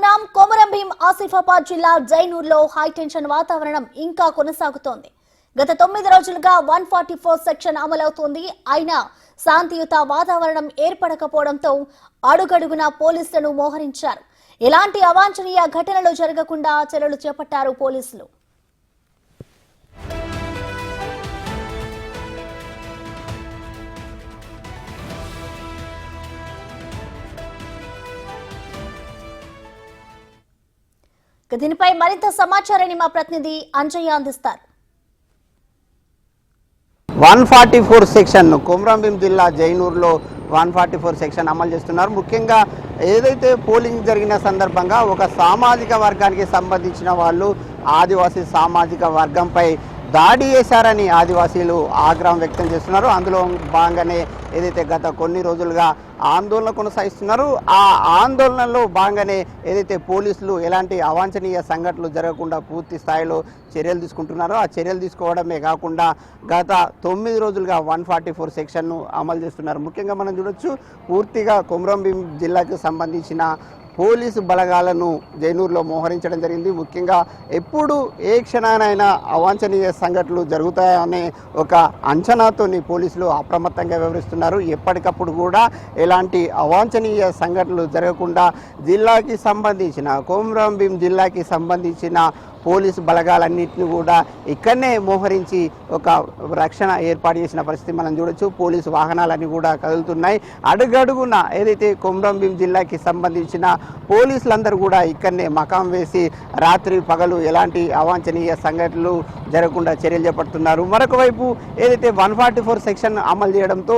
చూస్తున్నాం. కొమరం భీం ఆసిఫాబాద్ జిల్లా జైనూర్లో high tension వాతావరణం ఇంకా కొనసాగుతోంది. గత 9 రోజులుగా 144 సెక్షన్ అమలవుతోంది. అయినా శాంతియుత వాతావరణం ఏర్పడకపోవడంతో అడుగడుగునా పోలీసులను మోహరించారు. ఎలాంటి అవాంఛనీయ ఘటనలు జరగకుండా చర్యలు చేపట్టారు పోలీసులు. దీనిపై మరింత సమాచారాన్ని మా ప్రతినిధి అంజయ్య అందిస్తారు. 144 సెక్షన్ కొమరం భీం జిల్లా జైనూర్లో 144 సెక్షన్ అమలు చేస్తున్నారు. ముఖ్యంగా ఏదైతే పోలింగ్ జరిగిన సందర్భంగా ఒక సామాజిక వర్గానికి సంబంధించిన వాళ్ళు ఆదివాసీ సామాజిక వర్గంపై దాడి చేశారని ఆదివాసీలు ఆగ్రహం వ్యక్తం చేస్తున్నారు. అందులో భాగంగానే ఏదైతే గత కొన్ని రోజులుగా ఆందోళన కొనసాగిస్తున్నారు. ఆ ఆందోళనలో భాగంగానే ఏదైతే పోలీసులు ఎలాంటి అవాంఛనీయ సంఘటనలు జరగకుండా పూర్తి స్థాయిలో చర్యలు తీసుకుంటున్నారో ఆ చర్యలు తీసుకోవడమే కాకుండా గత 9 రోజులుగా 144 సెక్షన్ను అమలు చేస్తున్నారు. ముఖ్యంగా మనం చూడొచ్చు, పూర్తిగా కొమరం భీం జిల్లాకు సంబంధించిన పోలీసు బలగాలను జైనూర్లో మోహరించడం జరిగింది. ముఖ్యంగా ఎప్పుడు ఏ క్షణానైనా అవాంఛనీయ సంఘటనలు జరుగుతాయనే ఒక అంచనాతోని పోలీసులు అప్రమత్తంగా వ్యవహరిస్తున్నారు. ఎప్పటికప్పుడు కూడా ఎలాంటి అవాంఛనీయ సంఘటనలు జరగకుండా జిల్లాకి సంబంధించిన కొమరం భీం జిల్లాకి సంబంధించిన పోలీసు బలగాలన్నింటినీ కూడా ఇక్కడనే మోహరించి ఒక రక్షణ ఏర్పాటు చేసిన పరిస్థితి మనం చూడొచ్చు. పోలీసు వాహనాలన్నీ కూడా కదులుతున్నాయి. అడుగడుగున ఏదైతే కొమరం భీం జిల్లాకి సంబంధించిన పోలీసులందరూ కూడా ఇక్కడనే మకాం వేసి రాత్రి పగలు ఎలాంటి అవాంఛనీయ సంఘటనలు జరగకుండా చర్యలు చేపడుతున్నారు. మరొక వైపు ఏదైతే 144 సెక్షన్ అమలు చేయడంతో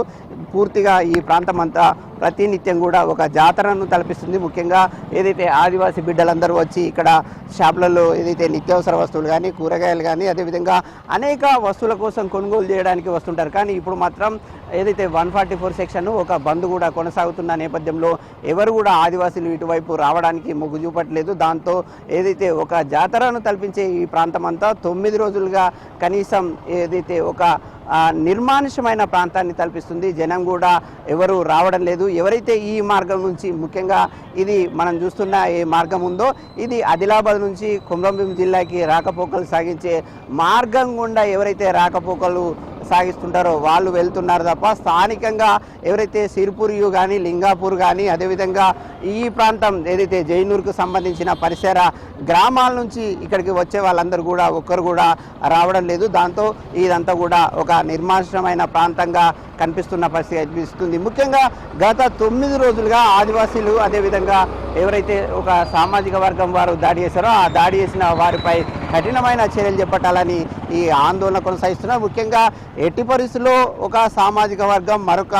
పూర్తిగా ఈ ప్రాంతం అంతా ప్రతినిత్యం కూడా ఒక జాతరను తలపిస్తుంది. ముఖ్యంగా ఏదైతే ఆదివాసీ బిడ్డలందరూ వచ్చి ఇక్కడ షాపులలో ఏదైతే నిత్యావసర వస్తువులు కానీ కూరగాయలు కానీ అదేవిధంగా అనేక వస్తువుల కోసం కొనుగోలు చేయడానికి వస్తుంటారు. కానీ ఇప్పుడు మాత్రం ఏదైతే 144 సెక్షన్ ఒక బంద్ కూడా కొనసాగుతున్న నేపథ్యంలో ఎవరు కూడా ఆదివాసీలు ఇటువైపు రావడానికి మొగ్గు చూపట్లేదు. దాంతో ఏదైతే ఒక జాతరను తలపించే ఈ ప్రాంతం అంతా 9 రోజులుగా కనీసం ఏదైతే ఒక నిర్మానుష్యమైన ప్రాంతాన్ని తలపిస్తుంది. జనం కూడా ఎవరు రావడం లేదు. ఎవరైతే ఈ మార్గం నుంచి ముఖ్యంగా ఇది మనం చూస్తున్న ఏ మార్గం ఉందో ఇది ఆదిలాబాద్ నుంచి కొమరం భీం జిల్లాకి రాకపోకలు సాగించే మార్గం గుండా ఎవరైతే రాకపోకలు సాగిస్తుంటారో వాళ్ళు వెళ్తున్నారు తప్ప స్థానికంగా ఎవరైతే సిర్పూరియు కానీ లింగాపూర్ కానీ అదేవిధంగా ఈ ప్రాంతం ఏదైతే జైనూర్కు సంబంధించిన పరిసర గ్రామాల నుంచి ఇక్కడికి వచ్చే వాళ్ళందరూ కూడా ఒక్కరు కూడా రావడం లేదు. దాంతో ఇదంతా కూడా ఒక నిర్మానుష్యమైన ప్రాంతంగా కనిపిస్తున్న పరిస్థితి కనిపిస్తుంది. ముఖ్యంగా గత 9 రోజులుగా ఆదివాసీలు అదేవిధంగా ఎవరైతే ఒక సామాజిక వర్గం వారు దాడి చేశారో ఆ దాడి చేసిన వారిపై కఠినమైన చర్యలు చేపట్టాలని ఈ ఆందోళన కొనసాగిస్తున్నారు. ముఖ్యంగా ఎట్టి పరిస్థితుల్లో ఒక సామాజిక వర్గం మరొక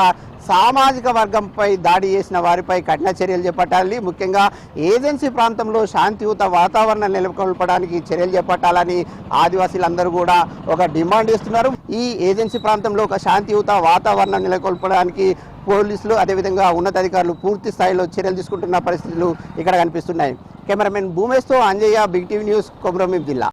సామాజిక వర్గంపై దాడి చేసిన వారిపై కఠిన చర్యలు చేపట్టాలి. ముఖ్యంగా ఏజెన్సీ ప్రాంతంలో శాంతియుత వాతావరణం నెలకొల్పడానికి చర్యలు చేపట్టాలని ఆదివాసీలందరూ కూడా ఒక డిమాండ్ చేస్తున్నారు. ఈ ఏజెన్సీ ప్రాంతంలో ఒక శాంతియుత వాతావరణం నెలకొల్పడానికి పోలీసులు అదేవిధంగా ఉన్నతాధికారులు పూర్తి స్థాయిలో చర్యలు తీసుకుంటున్న పరిస్థితులు ఇక్కడ కనిపిస్తున్నాయి. కెమెరామెన్ భూమేష్తో Anjaiah, big TV news, Komaram Bheem జిల్లా.